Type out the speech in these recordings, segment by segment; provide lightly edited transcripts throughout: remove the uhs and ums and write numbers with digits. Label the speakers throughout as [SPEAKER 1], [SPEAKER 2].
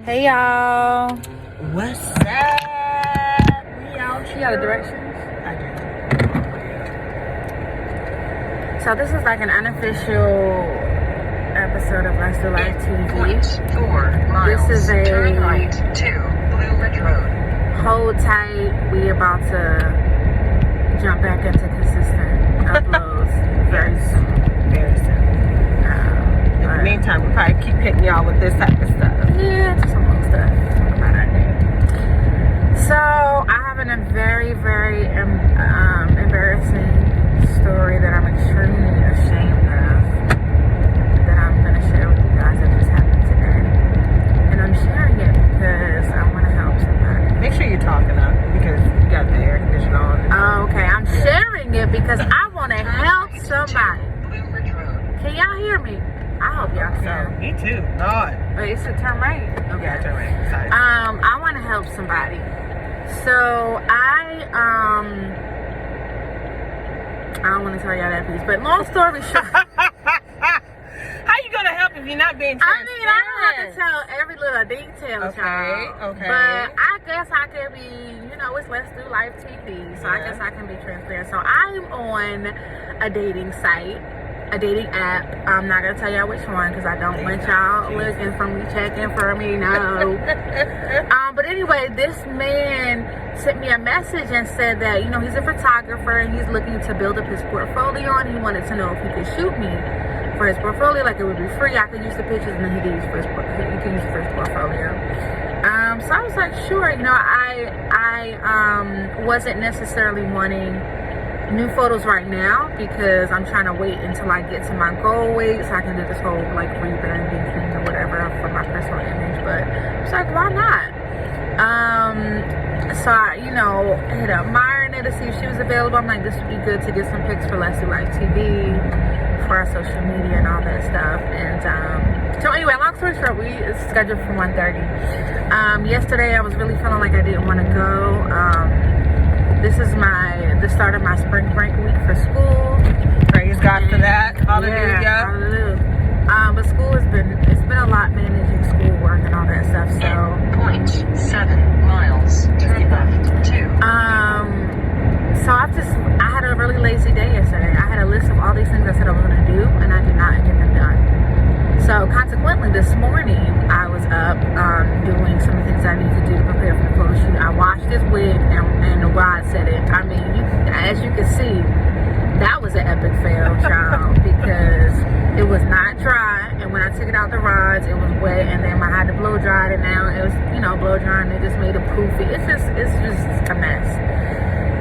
[SPEAKER 1] Hey y'all.
[SPEAKER 2] What's up? We out.
[SPEAKER 1] She got the directions?
[SPEAKER 2] I do.
[SPEAKER 1] So this is like an unofficial episode of Let's Do Life TV.
[SPEAKER 3] 0.4 miles.
[SPEAKER 1] This is a
[SPEAKER 3] turn right to Blue Ridge Road.
[SPEAKER 1] Hold tight. We about to jump back into consistent uploads very soon.
[SPEAKER 2] Very soon. In the meantime, we'll probably keep hitting y'all with this type of stuff.
[SPEAKER 1] Yeah, just some little stuff. About our day. So I have a very, very embarrassing story that I'm extremely ashamed of that I'm going to share with you guys that just happened today. And I'm sharing it because I want to help somebody.
[SPEAKER 2] Make sure you're talking up because you got the air conditioner on.
[SPEAKER 1] Oh, okay. I'm sharing it because I want to help somebody.
[SPEAKER 3] Blue Ridge Road.
[SPEAKER 1] Can y'all hear me? I hope y'all can.
[SPEAKER 2] Me too. God.
[SPEAKER 1] Wait, it's a turn right? Okay.
[SPEAKER 2] Yeah, turn right. Sorry.
[SPEAKER 1] I want to help somebody. So I don't want to tell y'all that piece, but long story short.
[SPEAKER 2] How you gonna help if you're not being transparent?
[SPEAKER 1] I mean, I don't have to tell every little detail, child.
[SPEAKER 2] Okay.
[SPEAKER 1] But I guess I can be, it's Let's Do Life TV, so I guess I can be transparent. So I'm on a dating site, a dating app. I'm not gonna tell y'all which one because I don't want y'all looking for me, checking for me. No. But anyway, this man sent me a message and said that he's a photographer and he's looking to build up his portfolio, and he wanted to know if he could shoot me for his portfolio. Like, it would be free. I could use the pictures and then he could use for his portfolio. So I was like, sure. I wasn't necessarily wanting new photos right now because I'm trying to wait until I get to my goal weight so I can do this whole like rebranding thing or whatever for my personal image. But it's like, why not? So I, hit up Myrina to see if she was available. I'm like, this would be good to get some pics for Let's Do Life TV, for our social media and all that stuff. And so anyway, long story short, we scheduled for 1:30. Yesterday I was really feeling like I didn't want to go. This is the start of my spring break week for school.
[SPEAKER 2] Praise God for that. Hallelujah.
[SPEAKER 1] Yeah, hallelujah. But school it's been a lot managing schoolwork and all that stuff. So
[SPEAKER 3] 0.7 miles. Turn left to.
[SPEAKER 1] So I had a really lazy day yesterday. I had a list of all these things I said I was gonna do, and I did not get them done. So consequently, this morning I was up doing some of the things I need to do to prepare for the photo shoot. I washed this wig, and Rod said it. I mean, as you can see, that was an epic fail, child, because it was not dry, and when I took it out the rods, it was wet, and then I had to blow dry it, and now it was, blow dry, and it just made it poofy. It's just a mess.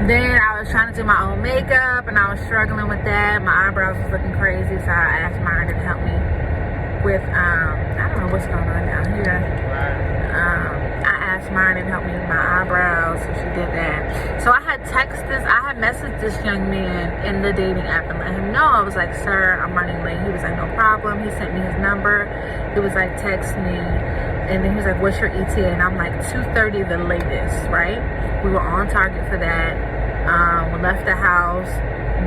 [SPEAKER 1] Then I was trying to do my own makeup, and I was struggling with that. My eyebrows was looking crazy, so I asked Myrina to help me with, I don't know what's going on down here. I asked Myrina to help me with my eyebrows, so she did that. So I had messaged this young man in the dating app and let him know. I was like, sir, I'm running late. He was like, no problem. He sent me his number. He was like, text me. And then he was like, what's your ETA? And I'm like, 2:30 the latest, right? We were on target for that. We left the house.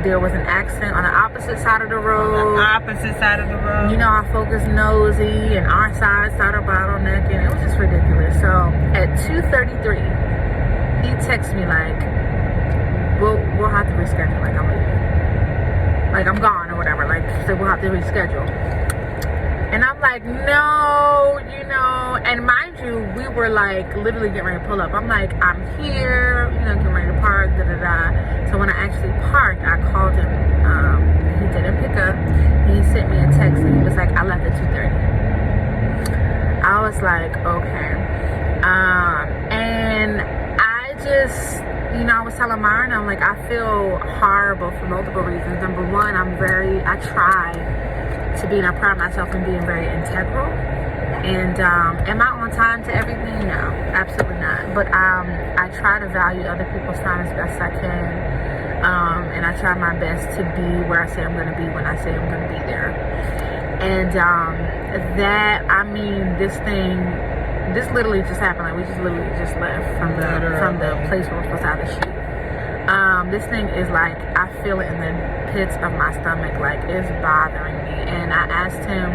[SPEAKER 1] There was an accident on the opposite side of the road. Our folks nosy, and our side started bottlenecking. It was just ridiculous. So at 2:33, he texts me like, we'll have to reschedule. Like, I'm leaving. Like, I'm gone or whatever. Like, so we'll have to reschedule. And I'm like, no, and mind you, we were like literally getting ready to pull up. I'm like, I'm here, getting ready to park, So when I actually parked, I called him. He didn't pick up. He sent me a text and he was like, I left at 2:30. I was like, okay. And I just, I was telling Myrina, I'm like, I feel horrible for multiple reasons. Number one, I try to be, and I pride myself in being very integral. And am I on time to everything? No, absolutely not. But I try to value other people's time as best I can. And I try my best to be where I say I'm going to be when I say I'm going to be there. And this literally just happened. Like, we just literally just left from the place where we're supposed to have the shoot. This thing is like, I feel it in the pits of my stomach, like it's bothering me. And I asked him,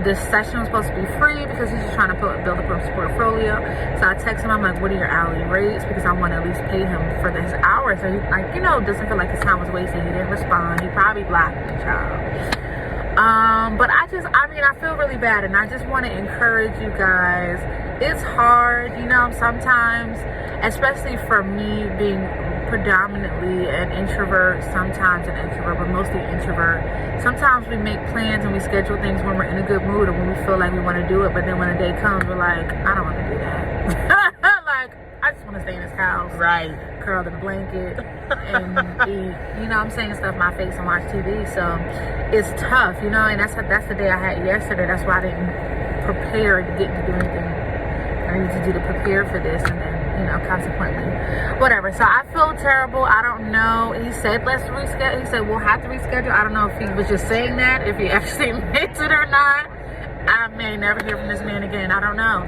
[SPEAKER 1] this session was supposed to be free because he's just trying to build up his portfolio. So I texted him, I'm like, what are your hourly rates? Because I want to at least pay him for this hour. So he, like, you know, doesn't feel like his time was wasted. He didn't respond. He probably blocked the child. But I feel really bad, and I just want to encourage you guys. It's hard, you know, sometimes, especially for me being predominantly an introvert, sometimes an extrovert, but mostly introvert. Sometimes we make plans and we schedule things when we're in a good mood or when we feel like we want to do it, but then when the day comes, we're like, I don't want to do that. Like, I just want to stay in this house.
[SPEAKER 2] Right.
[SPEAKER 1] Curled in a blanket and eat, you know, I'm saying, stuff in my face and watch TV. So it's tough, you know, and that's the day I had yesterday. That's why I didn't prepare to get to do anything I needed to do to prepare for this, and then, you know, consequently, whatever. So I feel terrible. I don't know. He said let's reschedule. He said we'll have to reschedule. I don't know if he was just saying that, if he actually meant it or not. I may never hear from this man again. I don't know.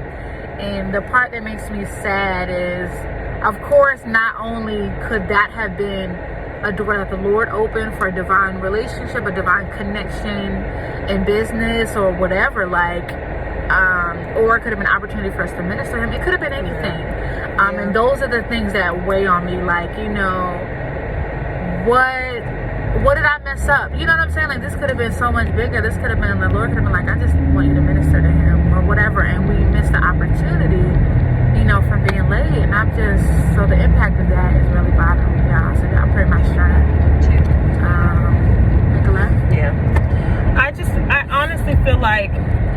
[SPEAKER 1] And the part that makes me sad is, of course, not only could that have been a door that the Lord opened for a divine relationship, a divine connection in business or whatever, like, or it could have been an opportunity for us to minister to him. It could have been anything. And those are the things that weigh on me, like, you know, what did I mess up? You know what I'm saying? Like, this could have been so much bigger. This could have been, the Lord could have been like, I just want you to minister to him or whatever, and we missed the opportunity, you know, from being late. And I'm just, so the impact of that is really bothering me, y'all. So y'all pray my strength. Make a left?
[SPEAKER 2] Yeah. I honestly feel like,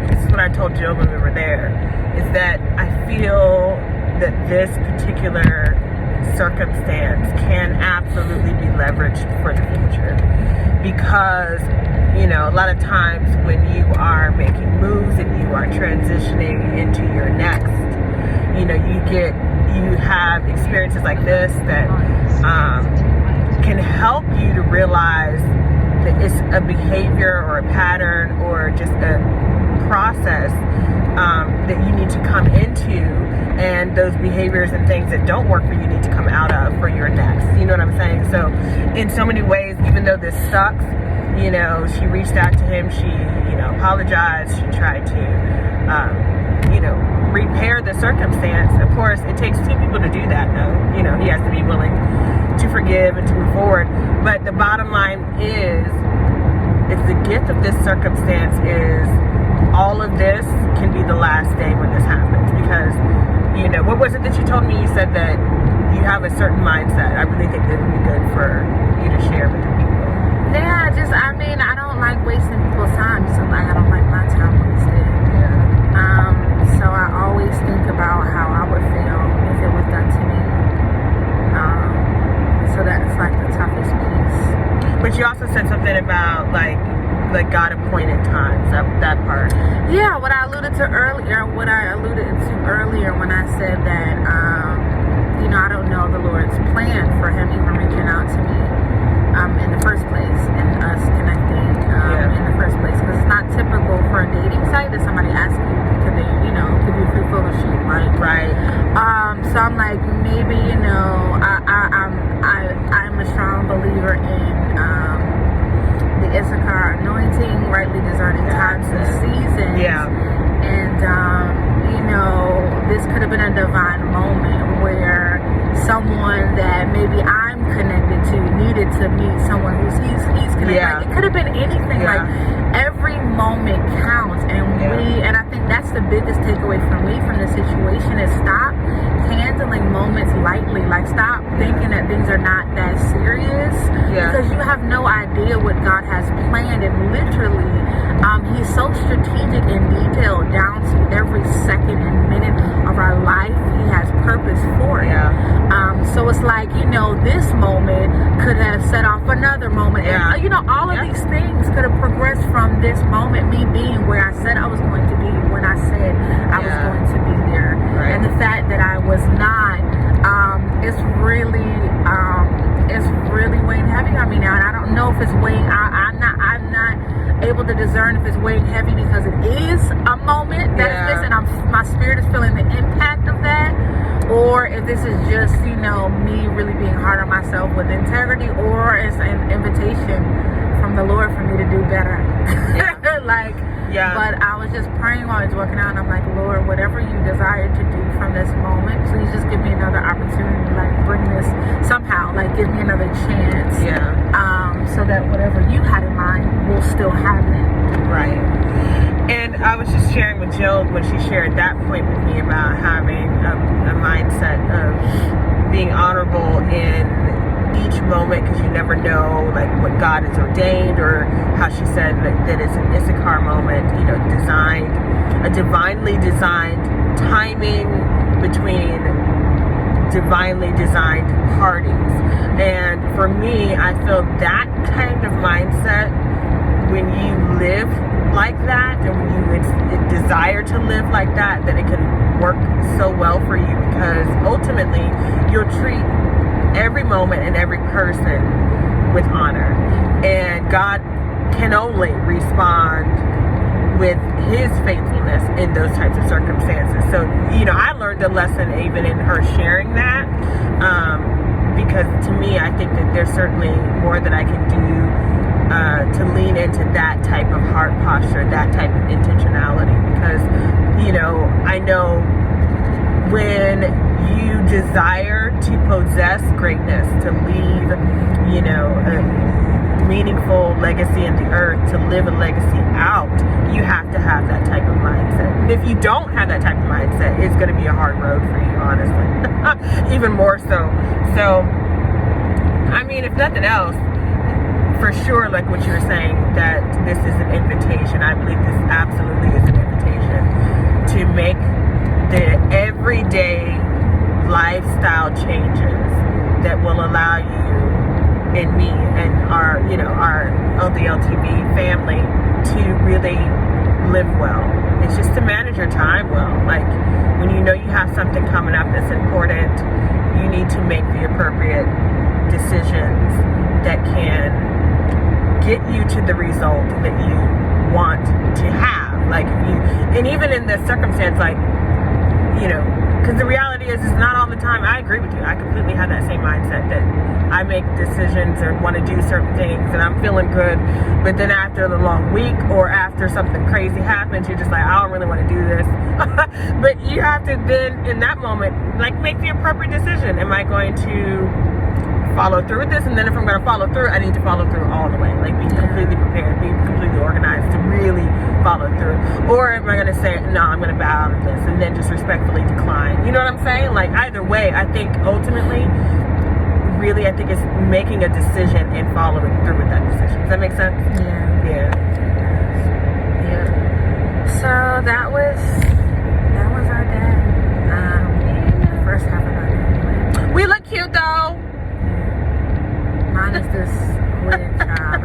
[SPEAKER 2] this is what I told Jill when we were there, is that I feel that this particular circumstance can absolutely be leveraged for the future. Because, you know, a lot of times when you are making moves and you are transitioning into your next, you know, you have experiences like this that can help you to realize that it's a behavior or a pattern or just a process that you need to come into, and those behaviors and things that don't work for you need to come out of for your next. You know what I'm saying? So in so many ways, even though this sucks, you know, she reached out to him, she, you know, apologized, she tried to, you know, repair the circumstance. Of course, it takes two people to do that, though. You know, he has to be willing to forgive and to move forward. But the bottom line is the gift of this circumstance is all of this can be the last day when this happens. Because, you know, what was it that you told me? You said that you have a certain mindset. I really think that would be good for you to share with the people.
[SPEAKER 1] Yeah, I don't like wasting people's time. So, like, I don't like my time wasted. Yeah. So I always think about how I would feel if it was done to me. So that's like the toughest piece.
[SPEAKER 2] But you also said something about like God appointed times, that part.
[SPEAKER 1] Yeah, what I alluded to earlier when I said that, you know, I don't know the Lord's plan for him even reaching out to me in the first place, and us connecting in the first place, because it's not typical for a dating site that somebody asks you to be, you know, give you a free photo shoot, like,
[SPEAKER 2] right.
[SPEAKER 1] So I'm like, maybe, you know, I'm a strong believer in the Issachar anointing, rightly discerning times and seasons.
[SPEAKER 2] Yeah.
[SPEAKER 1] And you know, this could have been a divine moment where someone that maybe I'm connected to needed to meet someone who's he's connected.
[SPEAKER 2] Yeah.
[SPEAKER 1] Like, it could have been anything.
[SPEAKER 2] Yeah.
[SPEAKER 1] Like, every moment counts, and and I think that's the biggest takeaway for me from this situation is stop handling moments lightly. Like, stop thinking that things are not that serious, because you have no idea what God has planned, and literally he's so strategic and detailed down to every second and minute of our life. He has purpose for it. So it's like, you know, this moment could have set off another moment, and you know, all of these things could have progressed from this moment, me being where I said I was going to be when I said I was going to be there. And the fact that I was not, it's really weighing heavy on me now, and I don't know if it's weighing. I'm not able to discern if it's weighing heavy because it is a moment that is this, and my spirit is feeling the impact of that, or if this is just, you know, me really being hard on myself with integrity, or it's an invitation from the Lord for me to do better. But I was just praying while I was working out, and I'm like, Lord, whatever you desire to do from this moment, please just give me another opportunity, like bring this somehow, like give me another chance. So that whatever you had in mind will still happen.
[SPEAKER 2] Right. And I was just sharing with Jill when she shared that point with me about having a mindset of being honorable in each moment, because you never know like what God has ordained, or how she said that it's an Issachar moment, you know, a divinely designed timing between divinely designed parties. And for me, I feel that kind of mindset, when you live like that, and when you desire to live like that, it can work so well for you, because ultimately you'll treat every moment and every person with honor, and God can only respond with his faithfulness in those types of circumstances. So, you know, I learned a lesson even in her sharing that, because to me, I think that there's certainly more that I can do to lean into that type of heart posture, that type of intentionality, because, you know, I know when you desire to possess greatness, to leave, you know, a meaningful legacy in the earth, to live a legacy out, you have to have that type of mindset. And if you don't have that type of mindset, it's going to be a hard road for you, honestly. Even more so. So, I mean, if nothing else, for sure, like what you were saying, that this is an invitation. I believe this absolutely is an invitation to make the everyday lifestyle changes that will allow you and me and our, you know, our LDLTV family to really live well. It's just to manage your time well. Like, when you know you have something coming up that's important, you need to make the appropriate decisions that can get you to the result that you want to have. Like, if you, and even in this circumstance, like, you know, because the reality is not all the time. I agree with you. I completely have that same mindset that I make decisions or want to do certain things and I'm feeling good, but then after the long week or after something crazy happens, you're just like, I don't really want to do this. But you have to then, in that moment, like, make the appropriate decision. Am I going to follow through with this? And then if I'm going to follow through, I need to follow through all the way. Like, be completely prepared, be completely organized to really follow through. Or am I going to say, no, I'm going to bow out of this, and then just respectfully decline? You know what I'm saying? Like, either way, I think ultimately, really, I think it's making a decision and following through with that decision. Does that make sense? Yeah.
[SPEAKER 1] So that was our day. The first half of our day.
[SPEAKER 2] We look cute though.
[SPEAKER 1] Mine is this wig job.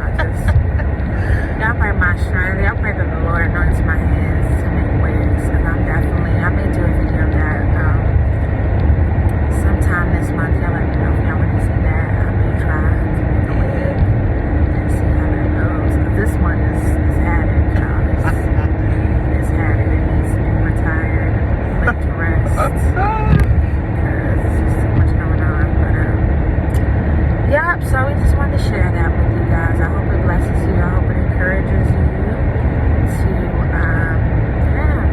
[SPEAKER 1] Y'all pray my strength. Y'all pray that the Lord anoints my hands to make wigs, and I may do a video of that sometime this month. Y'all let me know if y'all want to see that. I may try to make a wig and see how that goes. Because this one is added, y'all. It's added. It needs to be retired, laid to rest. Because it's just too much going on. But yep, so we just wanted to share that with you guys. I hope it blesses you. I hope it encourages you to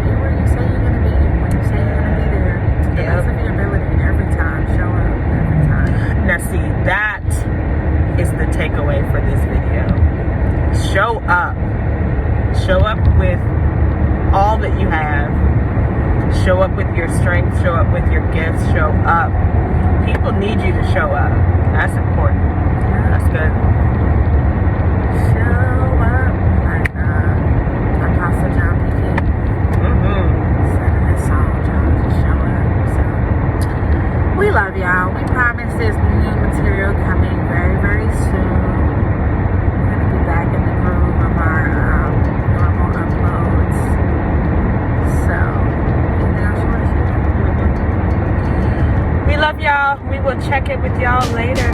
[SPEAKER 1] be where you say you're going to be, when you say you're going to be there, to the best of your ability, every time. Show up every time.
[SPEAKER 2] Now see, that is the takeaway for this video. Show up. Show up with all that you have. Show up with your strength. Show up with your gifts. Show up. People need you to show up. That's important. That's good.
[SPEAKER 1] Show up. Like Apostle John P. Said in his song, John, just show up. So we love y'all. We promise there's new material coming very, very soon. We're going to be back in the groove of our normal uploads. So, anything else you want to share?
[SPEAKER 2] We love y'all. We will check in with y'all later.